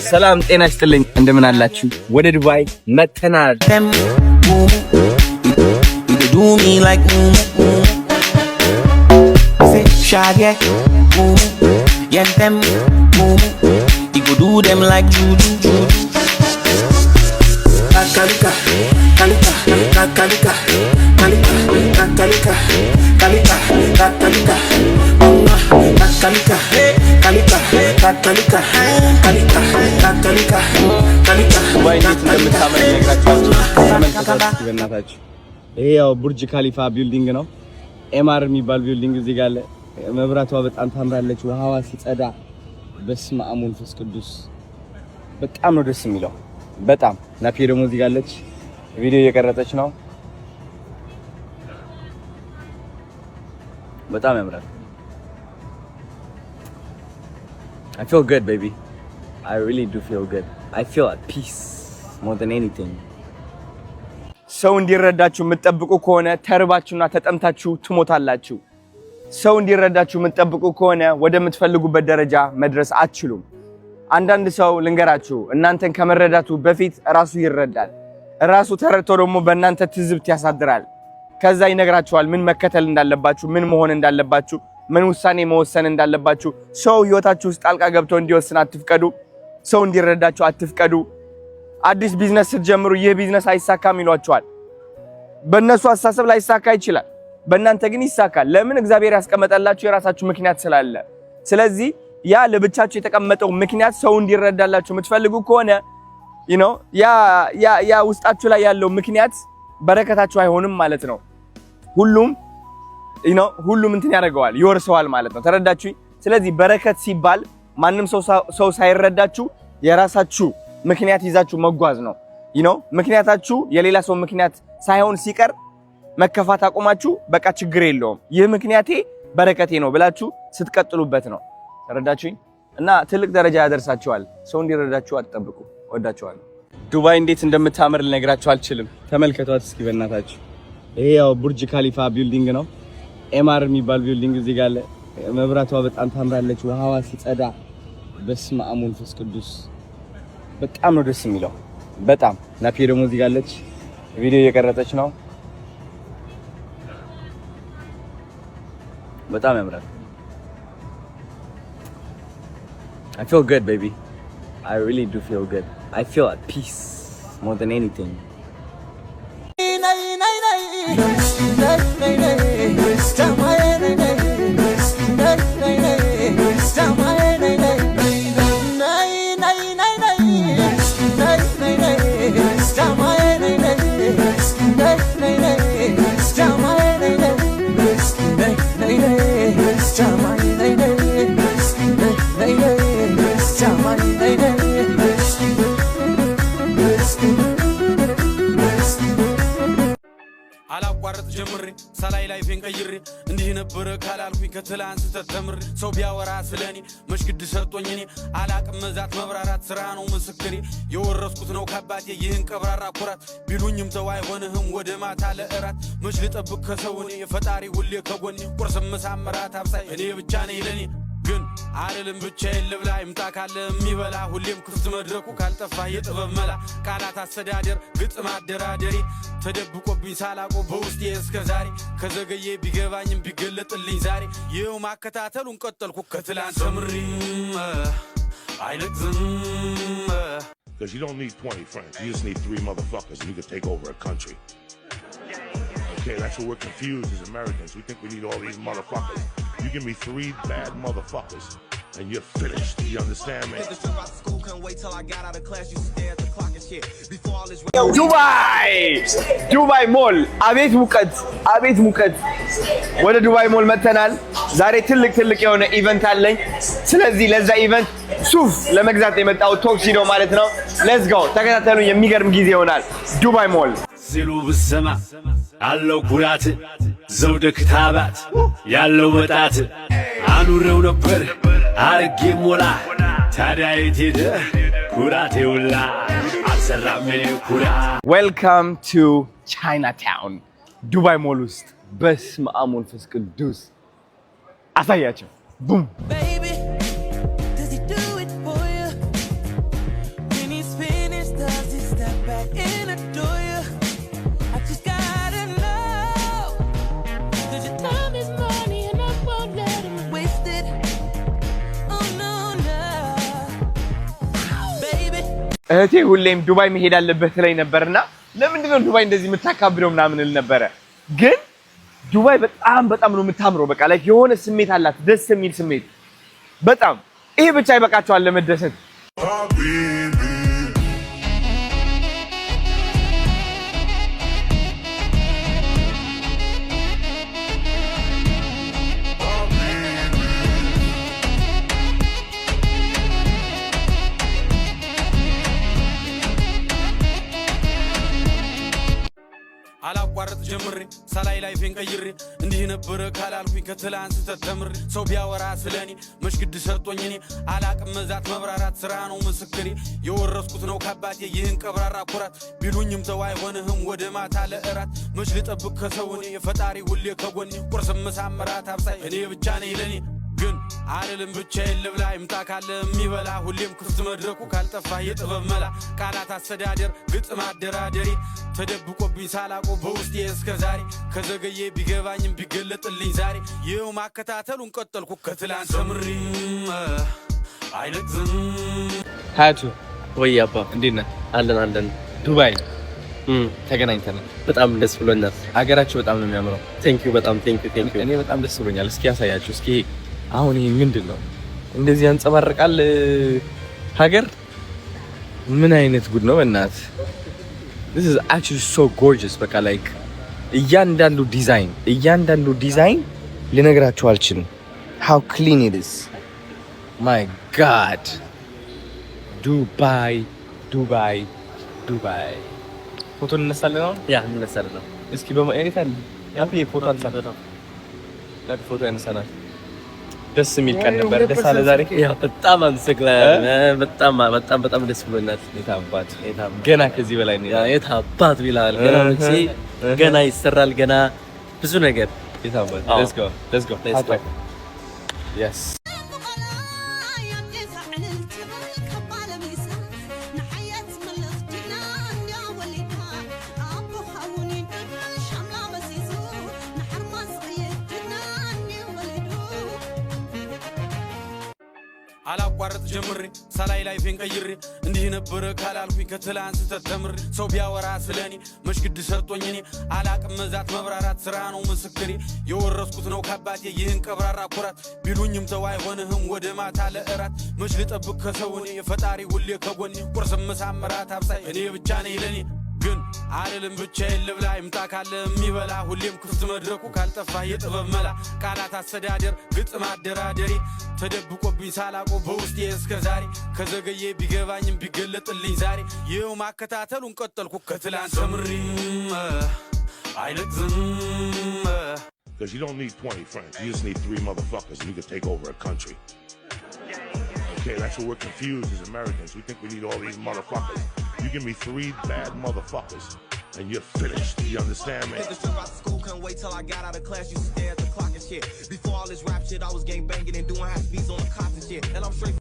ሰላም ጤና ይስጥልኝ እንደምን አላችሁ ወደ ዱባይ መተናል do me like say shaggy yen them you go do them like juju kalika kalika kalika kalika kalika kalika kalika kalika kalika kalika kalika kalika kalika ወይ እንደምታመን ነግራችሁ በእናታችሁ ይሄ ያው ቡርጅ ካሊፋ ቢልዲንግ ነው ኤምአር የሚባል ቢልዲንግ እዚህ ጋር አለ መብራቷ በጣም ታምራለች ውሃዋ ሲጸዳ በስመ አብ ወመንፈስ ቅዱስ በጣም ነው ደስ የሚለው በጣም ናፊ ደግሞ እዚህ ጋር አለች ቪዲዮ እየቀረጸች ነው በጣም ያምራል I feel good baby I really do feel good I feel at peace more than anything ሰው እንዲረዳችሁ የምትጠብቁ ከሆነ ተርባችሁና ተጠምታችሁ ትሞታላችሁ ሰው እንዲረዳችሁ የምትጠብቁ ከሆነ ወደምትፈልጉበት ደረጃ መድረስ አትችሉም አንዳንድ ሰው ልንገራችሁ እናንተን ከመረዳቱ በፊት ራሱ ይረዳል ራሱ ተረድቶ ደግሞ በእናንተ ትዝብት ያሳድራል ከዛ ይነግራችኋል ምን መከተል እንዳለባችሁ ምን መሆን እንዳለባችሁ ምን ውሳኔ መወሰን እንዳለባችሁ ሰው ህይወታችሁ ውስጥ ጣልቃ ገብቶ እንዲወስን አትፍቀዱ ሰው እንዲረዳችሁ አትፍቀዱ አዲስ ቢዝነስ ስትጀምሩ ይሄ ቢዝነስ አይሳካም ይሏችኋል በእነሱ አስተሳሰብ ላይ ይሳካ ይችላል በእናንተ ግን ይሳካል ለምን እግዚአብሔር ያስቀመጠላችሁ የራሳችሁ ምክንያት ስላለ ስለዚህ ያ ለብቻችሁ የተቀመጠው ምክንያት ሰው እንዲረዳላችሁ የምትፈልጉ ከሆነ ያ ውስጣችሁ ላይ ያለው ምክንያት በረከታችሁ አይሆንም ማለት ነው ሁሉም እንትን ያደርገዋል ይወርሰዋል ማለት ነው ተረዳችሁ ስለዚህ በረከት ሲባል ማንንም ሰው ሳይረዳችሁ የራሳችሁ ምክንያት ይዛችሁ መጓዝ ነው ምክንያታችሁ የሌላ ሰው ምክንያት ሳይሆን ሲቀር መከፋት አቆማችሁ በቃ ችግር የለውም ይህ ምክንያቴ በረከቴ ነው ብላችሁ ስትቀጥሉበት ነው ተረዳችሁኝ እና ትልቅ ደረጃ ያደርሳችኋል ሰው እንዲረዳችሁ አትጠብቁ ወዳችኋለሁ ዱባይ እንዴት እንደምታምር ልነግራችሁ አልችልም ተመልከቷት እስኪ በእናታችሁ ይሄ ያው ቡርጅ ካሊፋ ቢልዲንግ ነው ኤምአር የሚባል ቢልዲንግ እዚህ ጋር አለ መብራቷ በጣም ታምራለች ውሃዋ ሲጸዳ በስመ አብ ወመንፈስ ቅዱስ በጣም ነው ደስ የሚለው በጣም ናፊ ደግሞ እዚህ ጋር አለች ቪዲዮ እየቀረጸች ነው በጣም ያምራል I feel good baby I really do feel good I feel at peace more than anything አላቋርጥ ጀምሬ ሳላይ ላይፌን ቀይሬ እንዲህ ነበር ካላልኩኝ ከትላንት ተተምሬ ሰው ቢያወራ ስለኔ መሽግድ ሰጥቶኝ እኔ አላቅም መዛት መብራራት ስራ ነው ምስክሬ የወረስኩት ነው ከአባቴ ይህን ቀብራራ ኩራት ቢሉኝም ተው አይሆንህም ወደ ማታ ለእራት መች ልጠብቅ ከሰው እኔ የፈጣሪ ሁሌ ከጎኔ ቁርስ ምሳም ራት አብሳይ እኔ ብቻ ነኝ ለኔ ግን አይደለም ብቻዬን ልብላ ይምጣ ካለ የሚበላ ሁሌም ክፍት መድረኩ ካልጠፋ የጥበብ መላ ቃላት አስተዳደር ግጥም አደራደሪ ተደብቆብኝ ሳላቆ በውስጤ እስከ ዛሬ ከዘገየ ቢገባኝም ቢገለጥልኝ ዛሬ ይኸው ማከታተሉን ቀጠልኩ ከትላንት ተምሬ አይለቅዝም Because you don't need 20 friends. You just need 3 motherfuckers and you can take over a country. Okay, that's what we're confused as Americans. We think we need all these motherfuckers. You give me 3 bad motherfuckers and you're finished. You understand me? ዱባይ ሞል አቤት ሙቀት ወደ ዱባይ ሞል መተናል ዛሬ ትልቅ የሆነ ኢቨንት አለኝ ስለዚህ ለዛ ኢቨንት ሱፍ ለመግዛት የመጣው ቶክሲዶ ማለት ነው ሌትስ ጎ ተከታተሉ የሚገርም ጊዜ ይሆናል ዱባይ ሞል ሲሉ ብሰማ አለው ኩራት ዘውደ ክታባት ያለው መጣት አኑረው ነበር አርጌ ሞላ ታዲያ የት ሄደ ኩራቴ ውላ አሰራሜ ኩራ ዌልካም ቱ ቻይናታውን ዱባይ ሞል ውስጥ በስመ አብ ወመንፈስ ቅዱስ አሳያቸው ቡም እህቴ ሁሌም ዱባይ መሄድ አለበት ላይ ነበርና ለምንድን ነው ዱባይ እንደዚህ የምታካብደው ምናምን እል ነበረ። ግን ዱባይ በጣም ነው የምታምረው። በቃ ላይ የሆነ ስሜት አላት፣ ደስ የሚል ስሜት በጣም። ይሄ ብቻ ይበቃቸዋል ለመደሰት። አላቋርጥ ጀምሬ ሳላይ ላይፌን ቀይሬ እንዲህ ነበረ ካላልኩኝ ከትላንት ተተምሬ ሰው ቢያወራ ስለኔ መሽግድ ሰጥቶኝ እኔ አላቅም መዛት መብራራት ስራ ነው ምስክሬ የወረስኩት ነው ከአባቴ ይህን ቀብራራ ኩራት ቢሉኝም ተው አይሆንህም ወደ ማታ ለእራት መች ልጠብቅ ከሰው እኔ የፈጣሪ ሁሌ ከጎኔ ቁርስ ምሳም እራት አብሳይ እኔ ብቻ ነኝ ለኔ ግን አልልም ብቻዬን ልብላ ይምጣ ካለ የሚበላ ሁሌም ክፍት መድረኩ ካልጠፋ የጥበብ መላ ቃላት አስተዳደር ግጥም አደራደሬ ተደብቆብኝ ሳላቆ በውስጤ እስከ ዛሬ ከዘገዬ ቢገባኝም ቢገለጥልኝ ዛሬ ይኸው ማከታተሉን ቀጠልኩ ከትላንት ተምሬ አይለቅዝም። ሀያቱ ወይ አባ እንዴት ነህ? አለን ዱባይ ተገናኝተናል። በጣም ደስ ብሎኛል። ሀገራችሁ በጣም ነው የሚያምረው። ቴንኪው በጣም ቴንኪው። እኔ በጣም ደስ ብሎኛል። እስኪ ያሳያችሁ። እስኪ አሁን ይሄ ምንድነው? እንደዚህ ያንጸባርቃል ሀገር። ምን አይነት ጉድ ነው እናት! This is actually so gorgeous። በቃ like እያንዳንዱ ዲዛይን ልነግራችሁ አልችልም how clean it is. My god. ዱባይ ፎቶ እንነሳለን አሁን። ያ እንነሳለን። እስኪ በማየት አለ ያፊ ፎቶ አንሳለን። ፎቶ ያነሳናል። ደስ የሚል ቀን ነበር። ደስ አለ ዛሬ። ያ በጣም አመሰግናለሁ። በጣም ደስ ብሎናል። የታባት ገና ከዚህ በላይ ነው። የታባት ቢላል ገና መቼ ገና ይሰራል ገና ብዙ ነገር የታባት። let's go yes አላቋርጥ ጀምሬ ሳላይ ላይፌን ቀይሬ እንዲህ ነበረ ካላልኩኝ ከትላንት ተተምሬ ሰው ቢያወራ ስለኔ መሽግድ ሰጥቶኝ እኔ አላቅም መዛት መብራራት ስራ ነው ምስክሬ የወረስኩት ነው ከአባቴ ይህን ቀብራራ ኩራት ቢሉኝም ተው አይሆንህም ወደ ማታ ለእራት መች ልጠብቅ ከሰው እኔ የፈጣሪ ሁሌ ከጎኔ ቁርስ ምሳም እራት አብሳይ እኔ ብቻ ነኝ ለኔ ግን አልልም ብቻዬን ልብላ ይምጣ ካለ የሚበላ ሁሌም ክፍት መድረኩ ካልጠፋ የጥበብ መላ ቃላት አስተዳደር ግጥም አደራደሬ ተደብቆብኝ ሳላቆ በውስጤ እስከ ዛሬ ከዘገዬ ቢገባኝም ቢገለጥልኝ ዛሬ ይኸው ማከታተሉን ቀጠልኩ ከትላንት ተምሬ አይለቅዝም። Because you don't need 20 friends. You just need 3 motherfuckers and you can take over a country. Okay, that's what we're confused as Americans. We think we need all these motherfuckers. You give me 3 bad motherfuckers and you're finished. You understand me? School couldn't wait till I got out of class. You stare at the clock and shit. Before all this rap shit, I was gang banging and doing half beats on the cops and shit. And I'm straight.